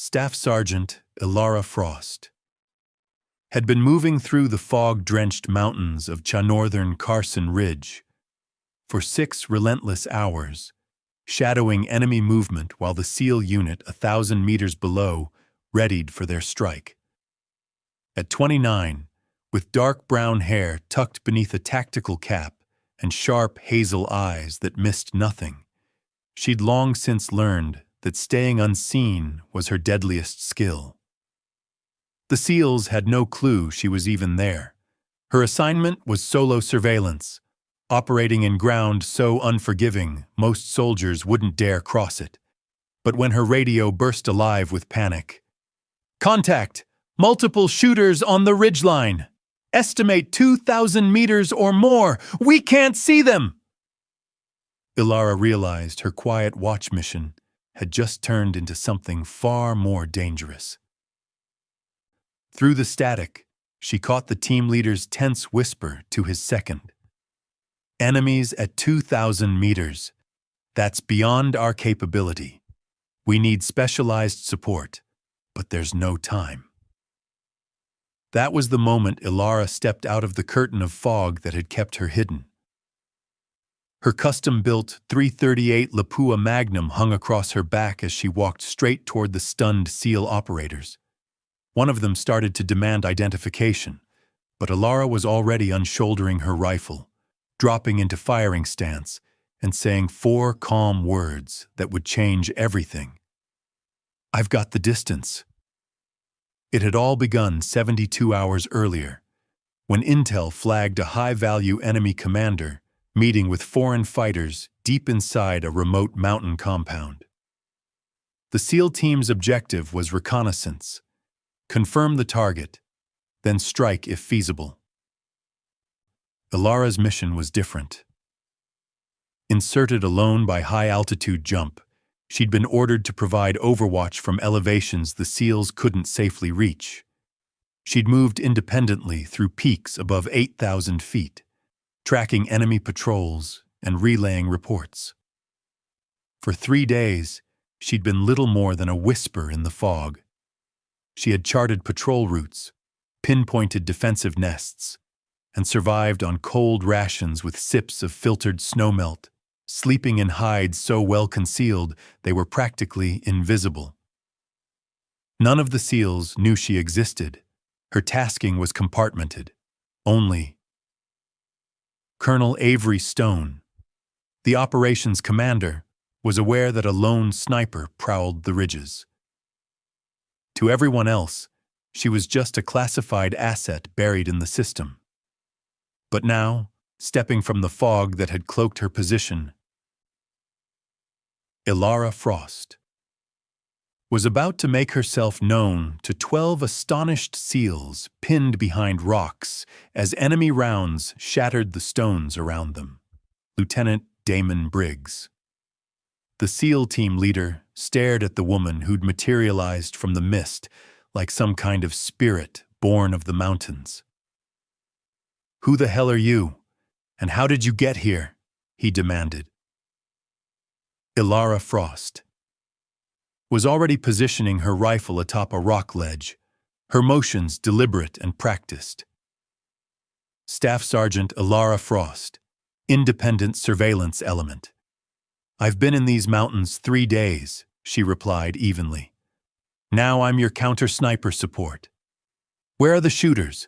Staff Sergeant Ilara Frost had been moving through the fog-drenched mountains of northern Carson Ridge for 6 relentless hours, shadowing enemy movement while the SEAL unit 1,000 meters below readied for their strike. At 29, with dark brown hair tucked beneath a tactical cap and sharp hazel eyes that missed nothing, she'd long since learned that staying unseen was her deadliest skill. The SEALs had no clue she was even there. Her assignment was solo surveillance, operating in ground so unforgiving most soldiers wouldn't dare cross it. But when her radio burst alive with panic, "Contact! Multiple shooters on the ridgeline! Estimate 2,000 meters or more! We can't see them!" Ilara realized her quiet watch mission had just turned into something far more dangerous. Through the static, she caught the team leader's tense whisper to his second. "Enemies at 2,000 meters. That's beyond our capability. We need specialized support, but there's no time." That was the moment Ilara stepped out of the curtain of fog that had kept her hidden. Her custom-built .338 Lapua Magnum hung across her back as she walked straight toward the stunned SEAL operators. One of them started to demand identification, but Ilara was already unshouldering her rifle, dropping into firing stance, and saying 4 calm words that would change everything. "I've got the distance." It had all begun 72 hours earlier, when intel flagged a high-value enemy commander meeting with foreign fighters deep inside a remote mountain compound. The SEAL team's objective was reconnaissance, confirm the target, then strike if feasible. Ilara's mission was different. Inserted alone by high-altitude jump, she'd been ordered to provide overwatch from elevations the SEALs couldn't safely reach. She'd moved independently through peaks above 8,000 feet, tracking enemy patrols and relaying reports. For 3 days, she'd been little more than a whisper in the fog. She had charted patrol routes, pinpointed defensive nests, and survived on cold rations with sips of filtered snowmelt, sleeping in hides so well concealed they were practically invisible. None of the SEALs knew she existed. Her tasking was compartmented. Only Colonel Avery Stone, the operations commander, was aware that a lone sniper prowled the ridges. To everyone else, she was just a classified asset buried in the system. But now, stepping from the fog that had cloaked her position, Ilara Frost was about to make herself known to 12 astonished SEALs pinned behind rocks as enemy rounds shattered the stones around them. Lieutenant Damon Briggs, the SEAL team leader, stared at the woman who'd materialized from the mist like some kind of spirit born of the mountains. "Who the hell are you? And how did you get here?" he demanded. Ilara Frost was already positioning her rifle atop a rock ledge, her motions deliberate and practiced. "Staff Sergeant Ilara Frost, Independent Surveillance Element. I've been in these mountains 3 days," she replied evenly. "Now I'm your counter-sniper support. Where are the shooters?"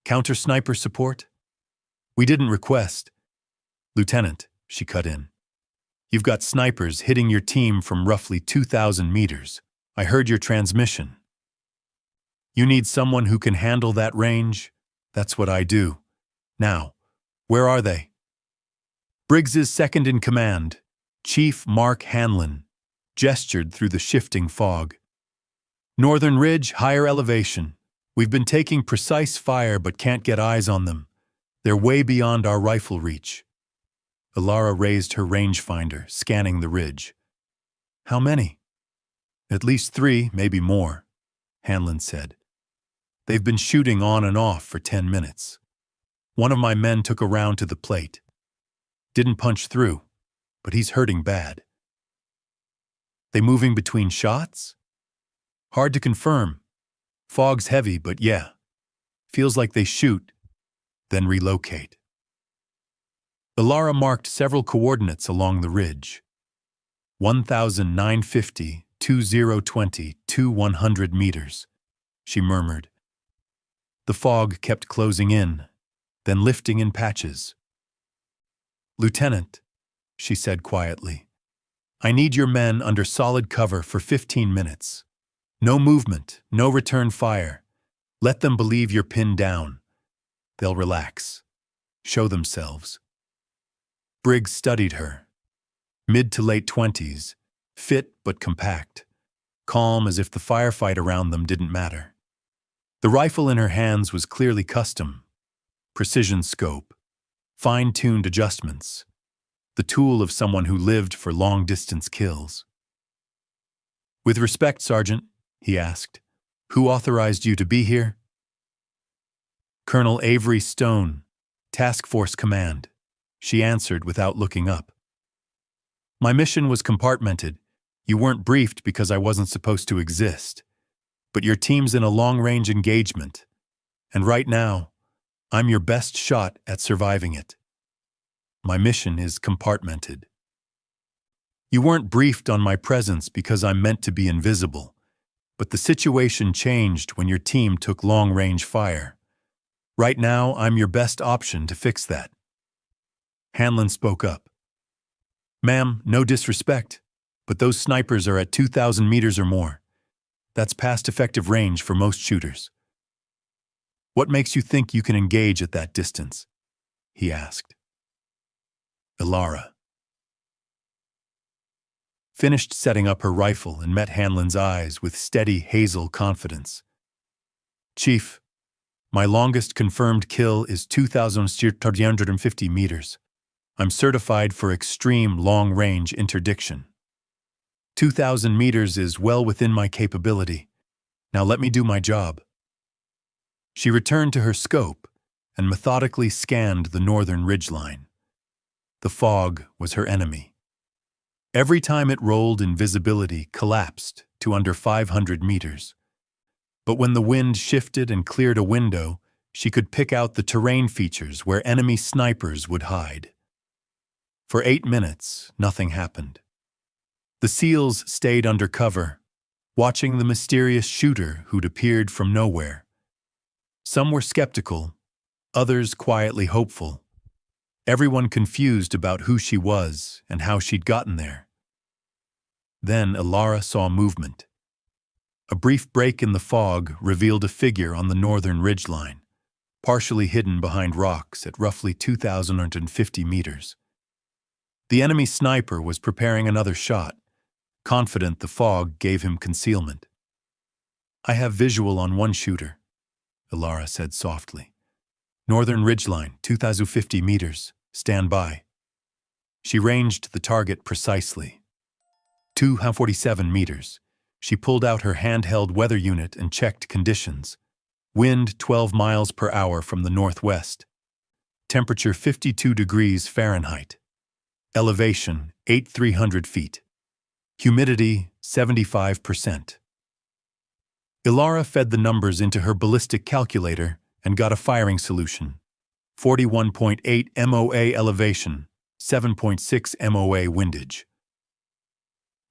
"Counter-sniper support? We didn't request." "Lieutenant," she cut in, "you've got snipers hitting your team from roughly 2,000 meters. I heard your transmission. You need someone who can handle that range? That's what I do. Now, where are they?" Briggs's second-in-command, Chief Mark Hanlon, gestured through the shifting fog. "Northern Ridge, higher elevation. We've been taking precise fire but can't get eyes on them. They're way beyond our rifle reach." Ilara raised her rangefinder, scanning the ridge. "How many?" "At least 3, maybe more," Hanlon said. "They've been shooting on and off for 10 minutes. One of my men took a round to the plate. Didn't punch through, but he's hurting bad." "They moving between shots?" Hard to confirm. Fog's heavy, but yeah. Feels like they shoot, then relocate. Ilara marked several coordinates along the ridge. 1,950, 2020, 100 meters, she murmured. The fog kept closing in, then lifting in patches. Lieutenant, she said quietly, I need your men under solid cover for 15 minutes. No movement, no return fire. Let them believe you're pinned down. They'll relax, show themselves. Briggs studied her. Mid to late 20s, fit but compact, calm as if the firefight around them didn't matter. The rifle in her hands was clearly custom, precision scope, fine-tuned adjustments, the tool of someone who lived for long-distance kills. With respect, Sergeant, he asked, who authorized you to be here? Colonel Avery Stone, Task Force Command, she answered without looking up. My mission was compartmented. You weren't briefed because I wasn't supposed to exist. But your team's in a long-range engagement, and right now, I'm your best shot at surviving it. My mission is compartmented. You weren't briefed on my presence because I'm meant to be invisible, but the situation changed when your team took long-range fire. Right now, I'm your best option to fix that. Hanlon spoke up. Ma'am, no disrespect, but those snipers are at 2,000 meters or more. That's past effective range for most shooters. What makes you think you can engage at that distance? He asked. Ilara finished setting up her rifle and met Hanlon's eyes with steady hazel confidence. Chief, my longest confirmed kill is 2,350 meters. I'm certified for extreme long-range interdiction. 2,000 meters is well within my capability. Now let me do my job. She returned to her scope and methodically scanned the northern ridgeline. The fog was her enemy. Every time it rolled, invisibility collapsed to under 500 meters. But when the wind shifted and cleared a window, she could pick out the terrain features where enemy snipers would hide. For 8 minutes, nothing happened. The SEALs stayed under cover, watching the mysterious shooter who'd appeared from nowhere. Some were skeptical, others quietly hopeful. Everyone confused about who she was and how she'd gotten there. Then Ilara saw movement. A brief break in the fog revealed a figure on the northern ridgeline, partially hidden behind rocks at roughly 2,050 meters. The enemy sniper was preparing another shot, confident the fog gave him concealment. I have visual on one shooter, Ilara said softly. Northern ridgeline, 2,050 meters. Stand by. She ranged the target precisely. 247 meters. She pulled out her handheld weather unit and checked conditions. Wind 12 miles per hour from the northwest. Temperature 52 degrees Fahrenheit. Elevation 8,300 feet. Humidity 75%. Ilara fed the numbers into her ballistic calculator and got a firing solution. 41.8 MOA elevation, 7.6 MOA windage.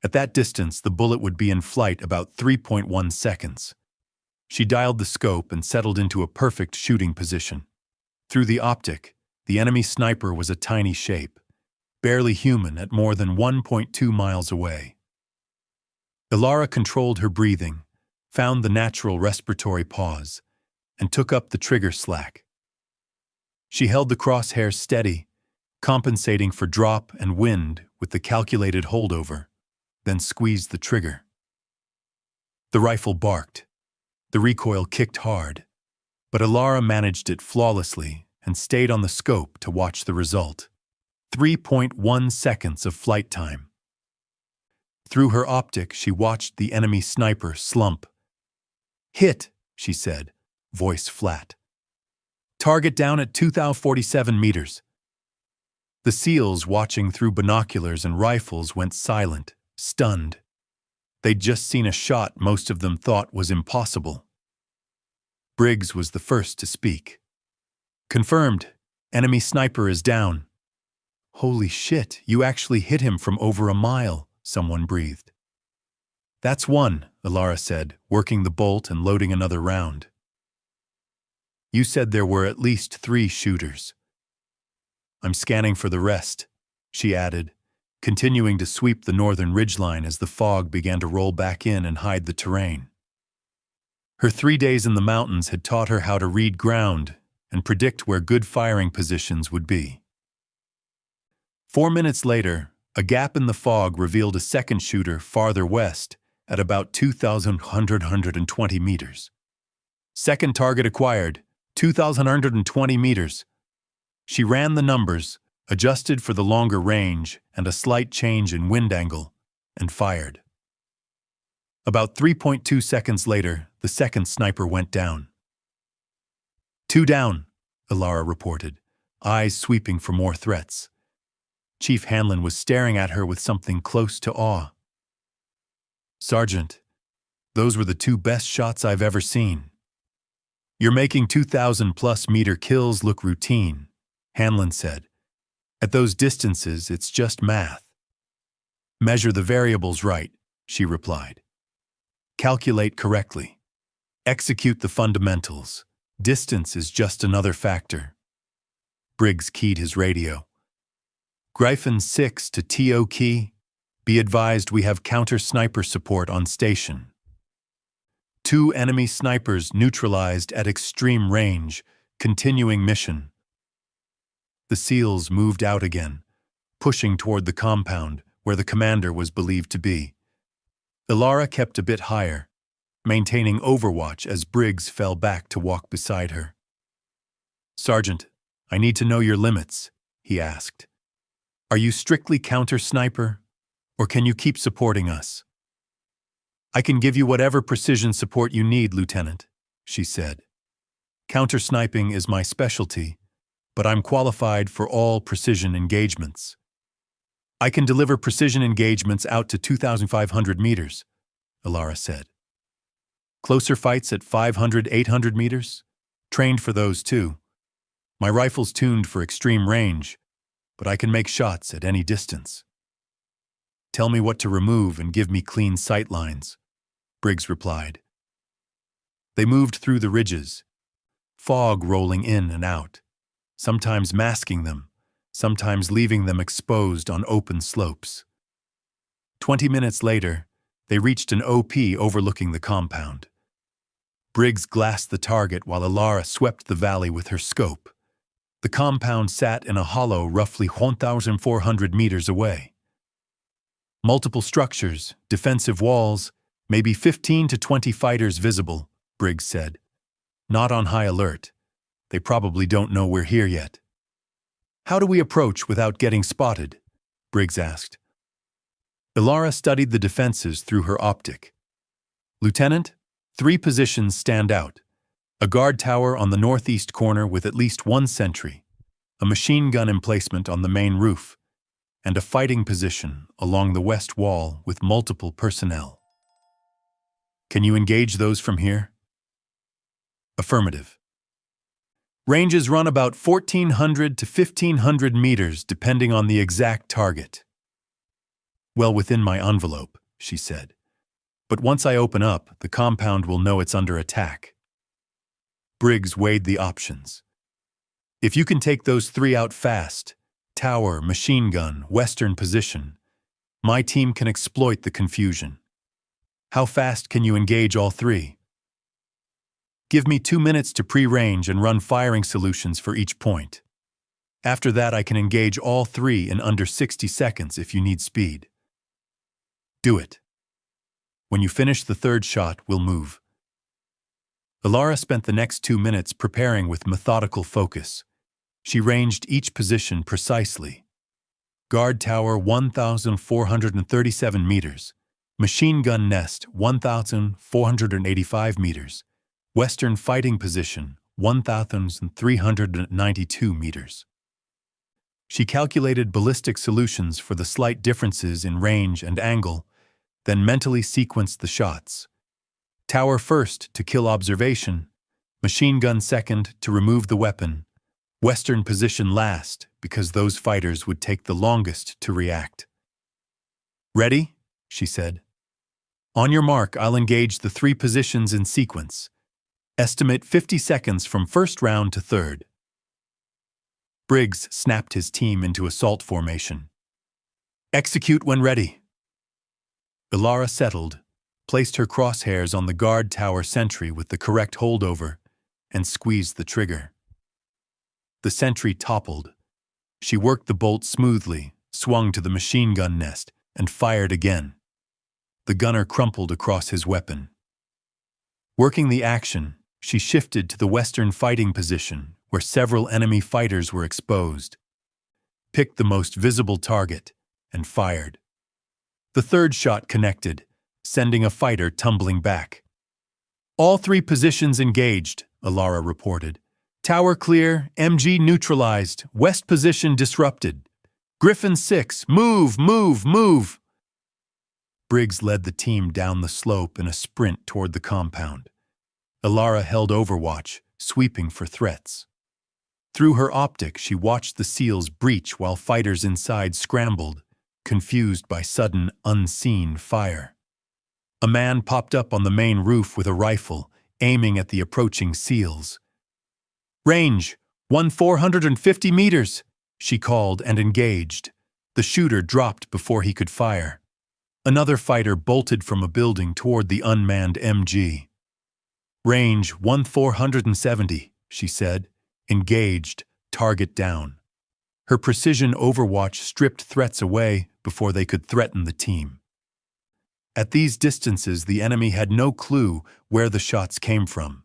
At that distance, the bullet would be in flight about 3.1 seconds. She dialed the scope and settled into a perfect shooting position. Through the optic, the enemy sniper was a tiny shape, barely human at more than 1.2 miles away. Ilara controlled her breathing, found the natural respiratory pause, and took up the trigger slack. She held the crosshairs steady, compensating for drop and wind with the calculated holdover, then squeezed the trigger. The rifle barked. The recoil kicked hard, but Ilara managed it flawlessly and stayed on the scope to watch the result. 3.1 seconds of flight time. Through her optic, she watched the enemy sniper slump. Hit, she said, voice flat. Target down at 2,047 meters. The SEALs watching through binoculars and rifles went silent, stunned. They'd just seen a shot most of them thought was impossible. Briggs was the first to speak. "Confirmed. Enemy sniper is down." "Holy shit, you actually hit him from over a mile," someone breathed. "That's one," Ilara said, working the bolt and loading another round. "You said there were at least 3 shooters." "I'm scanning for the rest," she added, continuing to sweep the northern ridgeline as the fog began to roll back in and hide the terrain. Her 3 days in the mountains had taught her how to read ground and predict where good firing positions would be. 4 minutes later, a gap in the fog revealed a second shooter farther west at about 2,120 meters. "Second target acquired, 2,120 meters." She ran the numbers, adjusted for the longer range and a slight change in wind angle, and fired. About 3.2 seconds later, the second sniper went down. "2 down," Ilara reported, eyes sweeping for more threats. Chief Hanlon was staring at her with something close to awe. "Sergeant, those were the 2 best shots I've ever seen." "You're making 2,000-plus meter kills look routine," Hanlon said. "At those distances, it's just math." "Measure the variables right," she replied. "Calculate correctly. Execute the fundamentals. Distance is just another factor." Briggs keyed his radio. "Gryphon 6 to TO Key. Be advised we have counter-sniper support on station. 2 enemy snipers neutralized at extreme range. Continuing mission." The SEALs moved out again, pushing toward the compound where the commander was believed to be. Ilara kept a bit higher, maintaining overwatch as Briggs fell back to walk beside her. "Sergeant, I need to know your limits," he asked. "Are you strictly counter-sniper, or can you keep supporting us?" "I can give you whatever precision support you need, Lieutenant," she said. "Counter-sniping is my specialty, but I'm qualified for all precision engagements." "I can deliver precision engagements out to 2,500 meters, Ilara said. "Closer fights at 500, 800 meters? Trained for those too. My rifle's tuned for extreme range, but I can make shots at any distance." "Tell me what to remove and give me clean sight lines," Briggs replied. They moved through the ridges, fog rolling in and out, sometimes masking them, sometimes leaving them exposed on open slopes. 20 minutes later, they reached an OP overlooking the compound. Briggs glassed the target while Ilara swept the valley with her scope. The compound sat in a hollow roughly 1,400 meters away. "Multiple structures, defensive walls, maybe 15 to 20 fighters visible," Briggs said. "Not on high alert. They probably don't know we're here yet." "How do we approach without getting spotted?" Briggs asked. Ilara studied the defenses through her optic. "Lieutenant, 3 positions stand out. A guard tower on the northeast corner with at least 1 sentry, a machine gun emplacement on the main roof, and a fighting position along the west wall with multiple personnel. Can you engage those from here?" "Affirmative." "Ranges run about 1,400 to 1,500 meters depending on the exact target." "Well within my envelope," she said. "But once I open up, the compound will know it's under attack." Briggs weighed the options. "If you can take those 3 out fast, tower, machine gun, western position, my team can exploit the confusion. How fast can you engage all 3? "Give me 2 minutes to pre-range and run firing solutions for each point. After that, I can engage all 3 in under 60 seconds if you need speed." "Do it. When you finish the 3rd shot, we'll move." Ilara spent the next 2 minutes preparing with methodical focus. She ranged each position precisely. Guard tower 1,437 meters. Machine gun nest 1,485 meters. Western fighting position 1,392 meters. She calculated ballistic solutions for the slight differences in range and angle, then mentally sequenced the shots. Tower first to kill observation, machine gun second to remove the weapon, Western position last because those fighters would take the longest to react. "Ready?" she said. "On your mark, I'll engage the 3 positions in sequence. Estimate 50 seconds from first round to third." Briggs snapped his team into assault formation. "Execute when ready." Ilara settled, placed her crosshairs on the guard tower sentry with the correct holdover, and squeezed the trigger. The sentry toppled. She worked the bolt smoothly, swung to the machine gun nest, and fired again. The gunner crumpled across his weapon. Working the action, she shifted to the Western fighting position, where several enemy fighters were exposed, picked the most visible target, and fired. The third shot connected, sending a fighter tumbling back. "All 3 positions engaged," Ilara reported. "Tower clear, MG neutralized, west position disrupted. Griffin 6, move, move, move!" Briggs led the team down the slope in a sprint toward the compound. Ilara held overwatch, sweeping for threats. Through her optic, she watched the SEALs breach while fighters inside scrambled, confused by sudden, unseen fire. A man popped up on the main roof with a rifle, aiming at the approaching SEALs. "Range, 450 meters," she called and engaged. The shooter dropped before he could fire. Another fighter bolted from a building toward the unmanned MG. "Range, 470, she said. Engaged, target down. Her precision overwatch stripped threats away before they could threaten the team. At these distances, the enemy had no clue where the shots came from.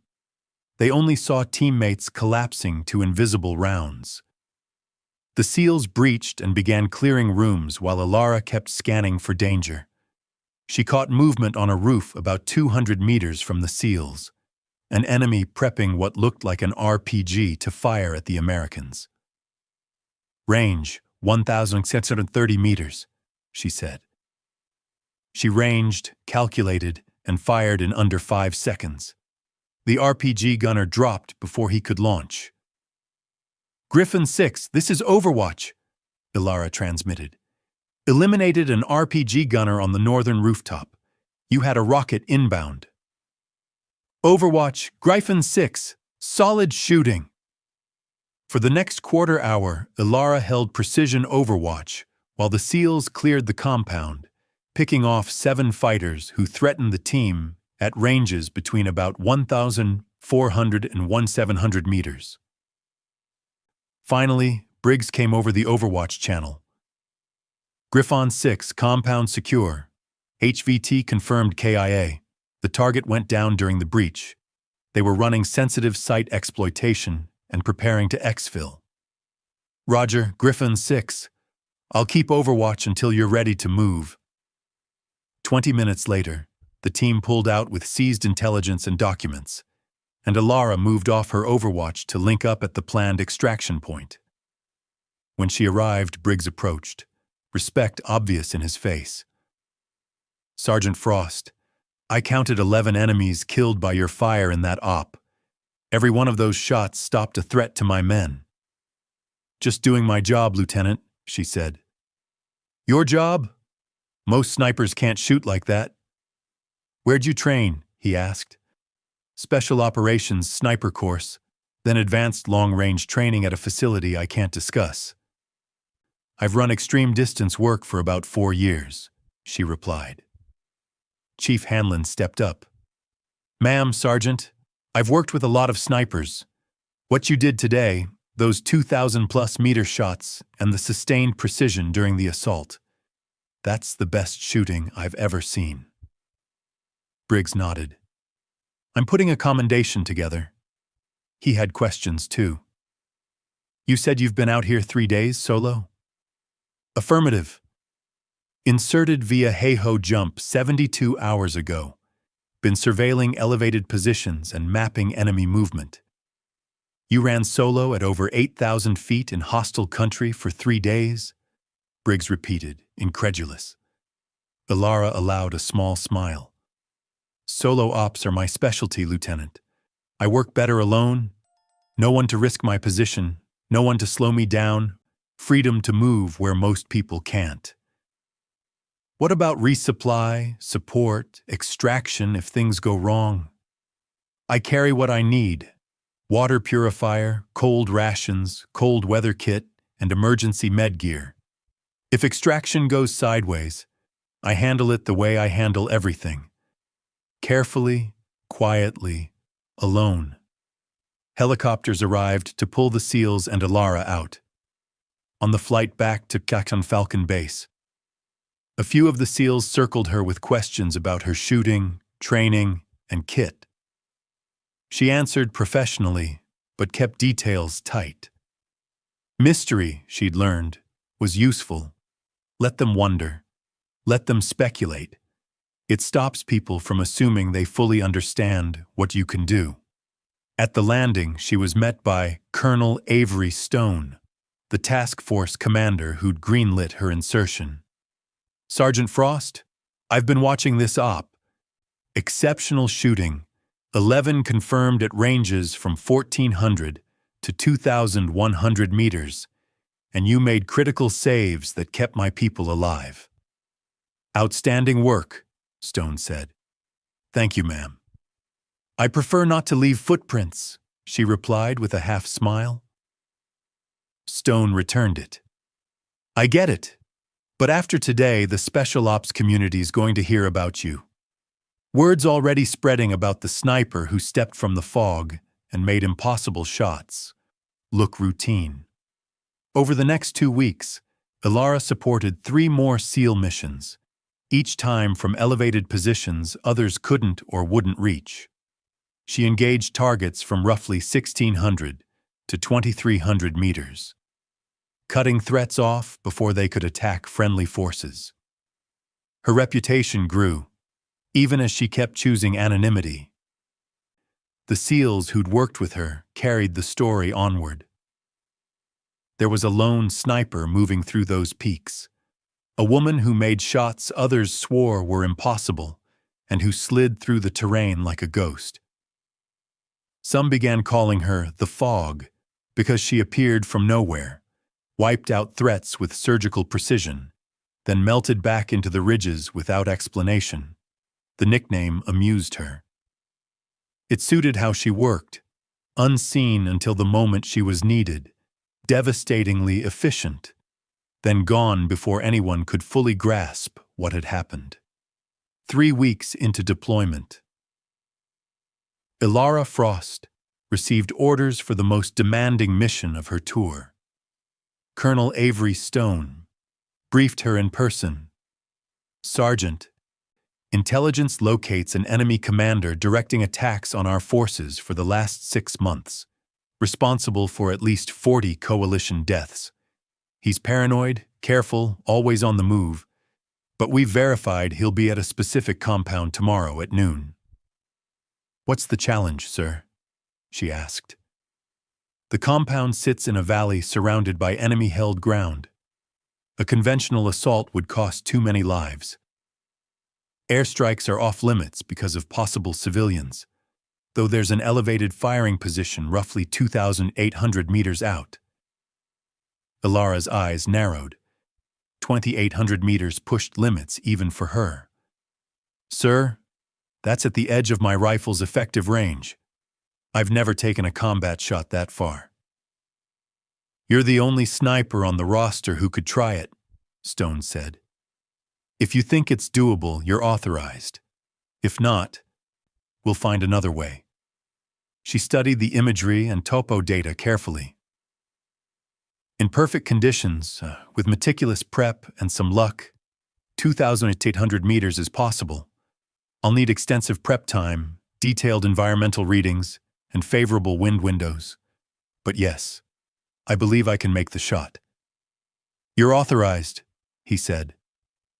They only saw teammates collapsing to invisible rounds. The SEALs breached and began clearing rooms while Ilara kept scanning for danger. She caught movement on a roof about 200 meters from the SEALs, an enemy prepping what looked like an RPG to fire at the Americans. "Range, 1,630 meters, she said. She ranged, calculated, and fired in under 5 seconds. The RPG gunner dropped before he could launch. "Griffin 6, this is Overwatch," Ilara transmitted. "Eliminated an RPG gunner on the northern rooftop. You had a rocket inbound." "Overwatch, Griffin 6, solid shooting." For the next quarter hour, Ilara held precision overwatch while the SEALs cleared the compound, picking off 7 fighters who threatened the team at ranges between about 1,400 and 1,700 meters. Finally, Briggs came over the Overwatch channel. "Griffon 6, compound secure. HVT confirmed KIA. The target went down during the breach. They were running sensitive site exploitation and preparing to exfil." "Roger, Griffin 6. I'll keep Overwatch until you're ready to move." 20 minutes later, the team pulled out with seized intelligence and documents, and Ilara moved off her Overwatch to link up at the planned extraction point. When she arrived, Briggs approached, respect obvious in his face. "Sergeant Frost, I counted 11 enemies killed by your fire in that op. Every one of those shots stopped a threat to my men." "Just doing my job, Lieutenant," she said. "Your job? Most snipers can't shoot like that." "Where'd you train?" he asked. "Special Operations Sniper Course, then advanced long-range training at a facility I can't discuss." "I've run extreme distance work for about 4 years," she replied. Chief Hanlon stepped up. "Ma'am, Sergeant, I've worked with a lot of snipers. What you did today, those 2,000-plus meter shots and the sustained precision during the assault, that's the best shooting I've ever seen." Briggs nodded. "I'm putting a commendation together." He had questions, too. "You said you've been out here 3 days, solo?" "Affirmative. Inserted via Heiho jump 72 hours ago. Been surveilling elevated positions and mapping enemy movement." "You ran solo at over 8,000 feet in hostile country for 3 days?" Briggs repeated, incredulous. Ilara allowed a small smile. Solo ops are my specialty, Lieutenant. I work better alone. No one to risk my position, no one to slow me down, freedom to move where most people can't. What about resupply, support, extraction if things go wrong? I carry what I need: water purifier, cold rations, cold weather kit, and emergency med gear. If extraction goes sideways, I handle it the way I handle everything. Carefully, quietly, alone. Helicopters arrived to pull the SEALs and Ilara out. On the flight back to Kaksan Falcon Base, a few of the SEALs circled her with questions about her shooting, training, and kit. She answered professionally, but kept details tight. Mystery, she'd learned, was useful. Let them wonder. Let them speculate. It stops people from assuming they fully understand what you can do. At the landing, she was met by Colonel Avery Stone, the task force commander who'd greenlit her insertion. Sergeant Frost, I've been watching this op. Exceptional shooting, 11 confirmed at ranges from 1,400 to 2,100 meters, and you made critical saves that kept my people alive. Outstanding work, Stone said. Thank you, ma'am. I prefer not to leave footprints, she replied with a half smile. Stone returned it. I get it, but after today, the special ops community's going to hear about you. Word's already spreading about the sniper who stepped from the fog and made impossible shots. Look routine. Over the next 2 weeks, Ilara supported 3 more SEAL missions, each time from elevated positions others couldn't or wouldn't reach. She engaged targets from roughly 1,600 to 2,300 meters, cutting threats off before they could attack friendly forces. Her reputation grew, even as she kept choosing anonymity. The SEALs who'd worked with her carried the story onward. There was a lone sniper moving through those peaks, a woman who made shots others swore were impossible and who slid through the terrain like a ghost. Some began calling her the Fog because she appeared from nowhere, wiped out threats with surgical precision, then melted back into the ridges without explanation. The nickname amused her. It suited how she worked, unseen until the moment she was needed, devastatingly efficient, then gone before anyone could fully grasp what had happened. 3 weeks into deployment, Ilara Frost received orders for the most demanding mission of her tour. Colonel Avery Stone briefed her in person. Sergeant, intelligence locates an enemy commander directing attacks on our forces for the last 6 months, responsible for at least 40 coalition deaths. He's paranoid, careful, always on the move, but we've verified he'll be at a specific compound tomorrow at noon. What's the challenge, sir? She asked. The compound sits in a valley surrounded by enemy-held ground. A conventional assault would cost too many lives. Airstrikes are off-limits because of possible civilians, though there's an elevated firing position roughly 2,800 meters out. Ilara's eyes narrowed. 2,800 meters pushed limits even for her. Sir, that's at the edge of my rifle's effective range. I've never taken a combat shot that far. You're the only sniper on the roster who could try it, Stone said. If you think it's doable, you're authorized. If not, we'll find another way. She studied the imagery and topo data carefully. In perfect conditions, with meticulous prep and some luck, 2,800 meters is possible. I'll need extensive prep time, detailed environmental readings, and favorable wind windows. But yes, I believe I can make the shot. You're authorized, he said.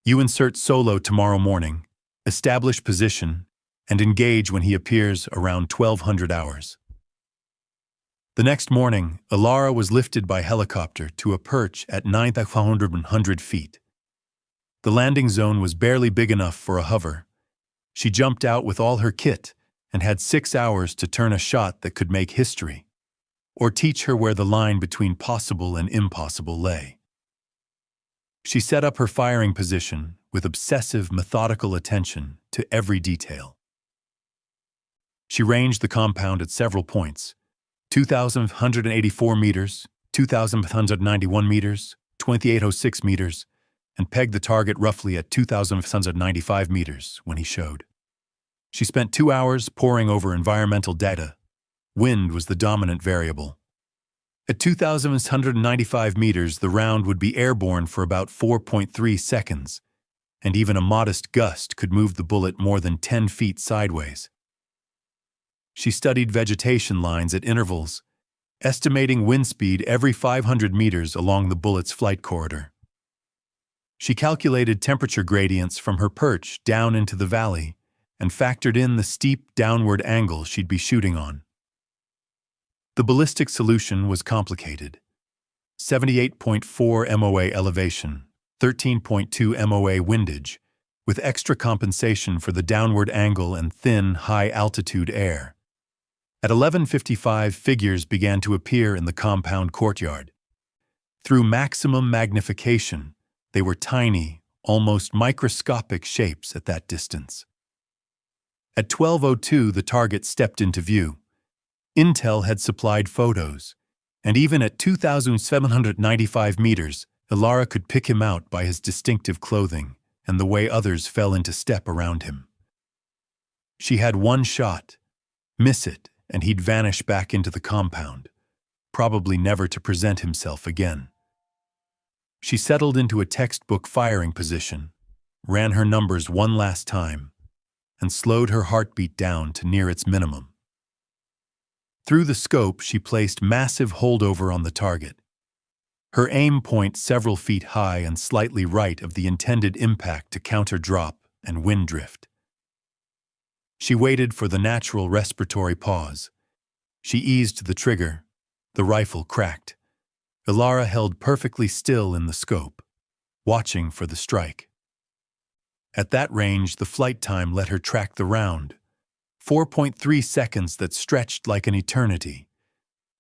You insert Solo tomorrow morning, establish position, and engage when he appears around 1200 hours. The next morning, Ilara was lifted by helicopter to a perch at 9,500 feet. The landing zone was barely big enough for a hover. She jumped out with all her kit and had 6 hours to turn a shot that could make history, or teach her where the line between possible and impossible lay. She set up her firing position with obsessive, methodical attention to every detail. She ranged the compound at several points: 2,184 meters, 2,191 meters, 2,806 meters, and pegged the target roughly at 2,195 meters when he showed. She spent 2 hours poring over environmental data. Wind was the dominant variable. At 2,195 meters, the round would be airborne for about 4.3 seconds, and even a modest gust could move the bullet more than 10 feet sideways. She studied vegetation lines at intervals, estimating wind speed every 500 meters along the bullet's flight corridor. She calculated temperature gradients from her perch down into the valley and factored in the steep downward angle she'd be shooting on. The ballistic solution was complicated. 78.4 MOA elevation, 13.2 MOA windage, with extra compensation for the downward angle and thin, high-altitude air. At 11:55, figures began to appear in the compound courtyard. Through maximum magnification, they were tiny, almost microscopic shapes at that distance. At 12:02, the target stepped into view. Intel had supplied photos, and even at 2,795 meters, Ilara could pick him out by his distinctive clothing and the way others fell into step around him. She had one shot. Miss it, and he'd vanish back into the compound, probably never to present himself again. She settled into a textbook firing position, ran her numbers one last time, and slowed her heartbeat down to near its minimum. Through the scope, she placed massive holdover on the target, her aim point several feet high and slightly right of the intended impact to counter drop and wind drift. She waited for the natural respiratory pause. She eased the trigger. The rifle cracked. Ilara held perfectly still in the scope, watching for the strike. At that range, the flight time let her track the round, 4.3 seconds that stretched like an eternity,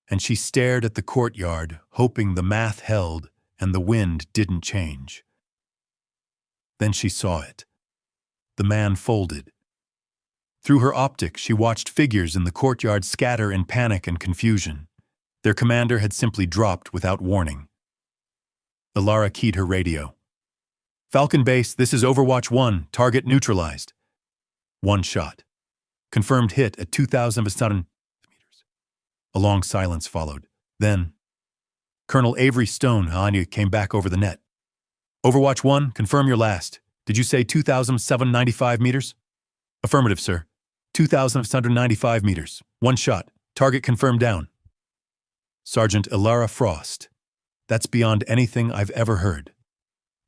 and she stared at the courtyard, hoping the math held and the wind didn't change. Then she saw it. The man folded. Through her optic, she watched figures in the courtyard scatter in panic and confusion. Their commander had simply dropped without warning. Ilara keyed her radio. "Falcon Base, this is Overwatch 1, target neutralized." One shot. Confirmed hit at 2,007 meters. A long silence followed. Then, Colonel Avery Stone came back over the net. "Overwatch 1, confirm your last. Did you say 2,795 meters? "Affirmative, sir. 2,795 meters. One shot. Target confirmed down." "Sergeant Ilara Frost. That's beyond anything I've ever heard.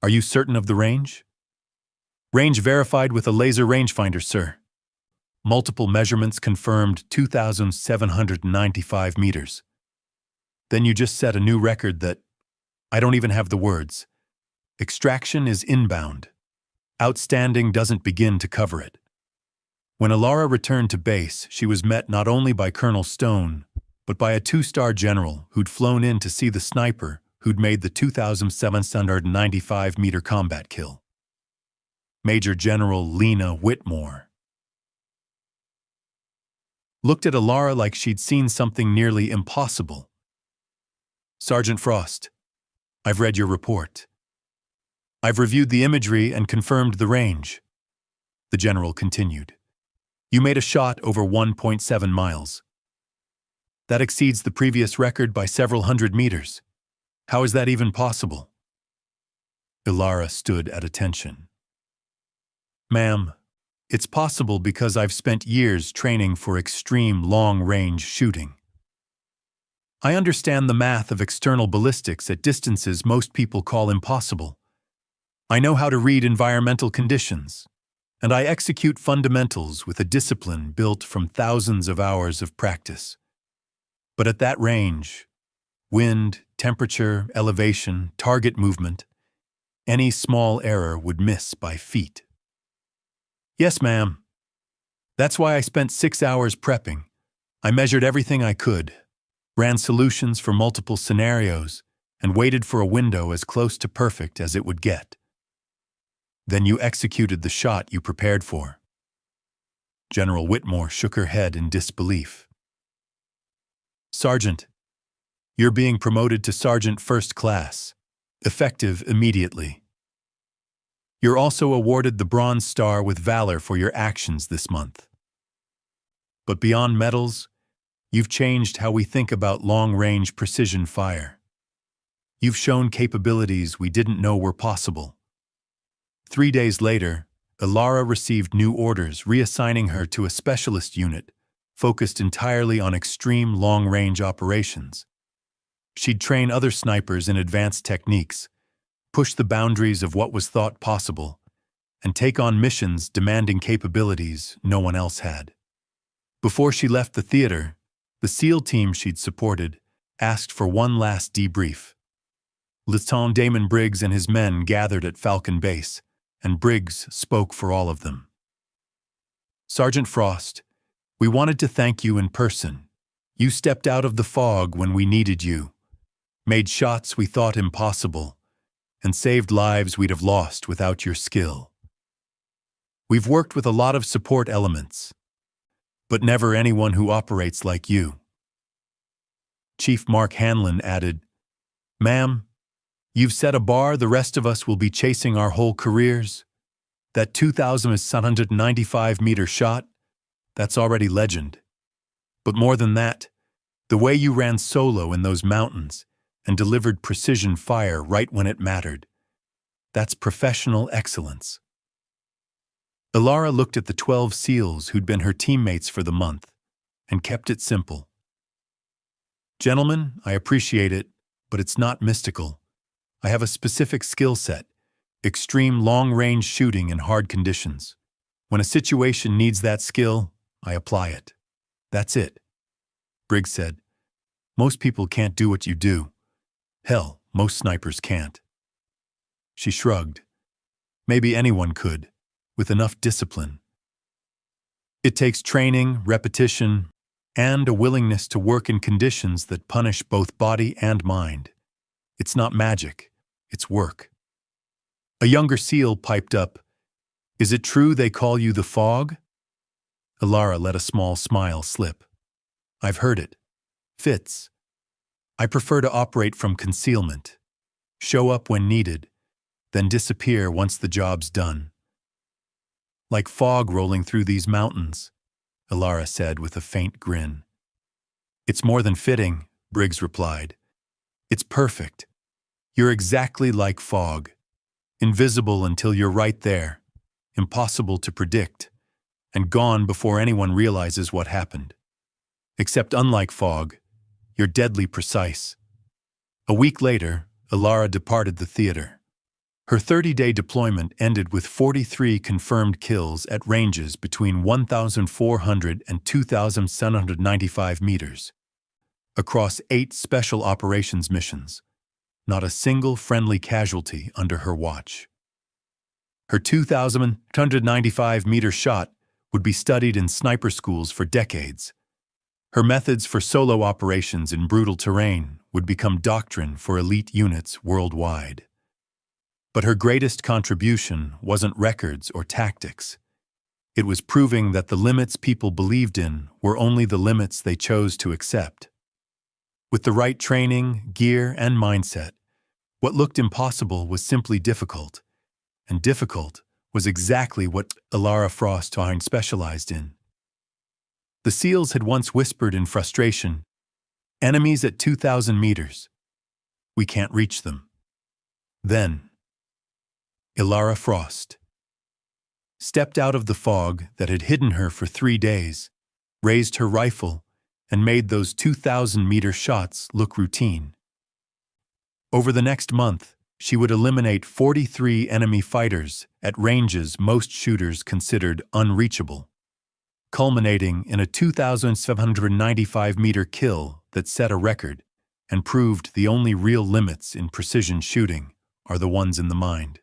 Are you certain of the range?" "Range verified with a laser rangefinder, sir. Multiple measurements confirmed 2,795 meters. Then you just set a new record that I don't even have the words. Extraction is inbound. Outstanding doesn't begin to cover it." When Ilara returned to base, she was met not only by Colonel Stone, but by a 2-star general who'd flown in to see the sniper who'd made the 2,795-meter combat kill. Major General Lena Whitmore looked at Ilara like she'd seen something nearly impossible. "Sergeant Frost, I've read your report. I've reviewed the imagery and confirmed the range." The general continued. "You made a shot over 1.7 miles. That exceeds the previous record by several hundred meters. How is that even possible?" Ilara stood at attention. "Ma'am, it's possible because I've spent years training for extreme long-range shooting. I understand the math of external ballistics at distances most people call impossible. I know how to read environmental conditions, and I execute fundamentals with a discipline built from thousands of hours of practice. But at that range, wind, temperature, elevation, target movement, Any small error would miss by feet. Yes, ma'am. That's why I spent 6 hours prepping. I measured everything I could, ran solutions for multiple scenarios, and waited for a window as close to perfect as it would get. Then you executed the shot you prepared for. General Whitmore shook her head in disbelief. Sergeant, you're being promoted to Sergeant First Class, effective immediately. You're also awarded the Bronze Star with Valor for your actions this month. But beyond medals, you've changed how we think about long-range precision fire. You've shown capabilities we didn't know were possible. 3 days later, Ilara received new orders reassigning her to a specialist unit focused entirely on extreme long-range operations. She'd train other snipers in advanced techniques, push the boundaries of what was thought possible, and take on missions demanding capabilities no one else had. Before she left the theater, the SEAL team she'd supported asked for one last debrief. Lieutenant Damon Briggs and his men gathered at Falcon Base, and Briggs spoke for all of them. Sergeant Frost, we wanted to thank you in person. You stepped out of the fog when we needed you, made shots we thought impossible, and saved lives we'd have lost without your skill. We've worked with a lot of support elements, but never anyone who operates like you. Chief Mark Hanlon added, Ma'am, you've set a bar the rest of us will be chasing our whole careers. That 2,795-meter shot, that's already legend. But more than that, the way you ran solo in those mountains and delivered precision fire right when it mattered, that's professional excellence. Ilara looked at the 12 SEALs who'd been her teammates for the month and kept it simple. Gentlemen, I appreciate it, but it's not mystical. I have a specific skill set, extreme long-range shooting in hard conditions. When a situation needs that skill, I apply it. That's it. Briggs said, Most people can't do what you do. Hell, most snipers can't. She shrugged. Maybe anyone could, with enough discipline. It takes training, repetition, and a willingness to work in conditions that punish both body and mind. It's not magic, it's work. A younger SEAL piped up, Is it true they call you the Fog? Ilara let a small smile slip. I've heard it. Fits. I prefer to operate from concealment. Show up when needed, then disappear once the job's done. Like fog rolling through these mountains, Ilara said with a faint grin. It's more than fitting, Briggs replied. It's perfect. You're exactly like fog. Invisible until you're right there, impossible to predict, and gone before anyone realizes what happened. Except unlike fog, you're deadly precise. A week later, Ilara departed the theater. Her 30-day deployment ended with 43 confirmed kills at ranges between 1,400 and 2,795 meters, across 8 special operations missions. Not a single friendly casualty under her watch. Her 2,295-meter shot would be studied in sniper schools for decades. Her methods for solo operations in brutal terrain would become doctrine for elite units worldwide. But her greatest contribution wasn't records or tactics. It was proving that the limits people believed in were only the limits they chose to accept. With the right training, gear, and mindset, what looked impossible was simply difficult, and difficult was exactly what Ilara Frost specialized in. The SEALs had once whispered in frustration, "Enemies at 2,000 meters. We can't reach them." Then, Ilara Frost stepped out of the fog that had hidden her for 3 days, raised her rifle, and made those 2,000-meter shots look routine. Over the next month, she would eliminate 43 enemy fighters at ranges most shooters considered unreachable, culminating in a 2,795-meter kill that set a record and proved the only real limits in precision shooting are the ones in the mind.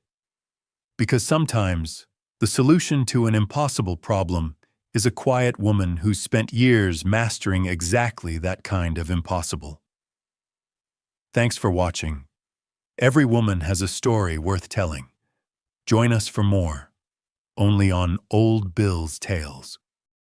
Because sometimes the solution to an impossible problem is a quiet woman who's spent years mastering exactly that kind of impossible. Thanks for watching. Every woman has a story worth telling. Join us for more, only on Old Bill's Tales.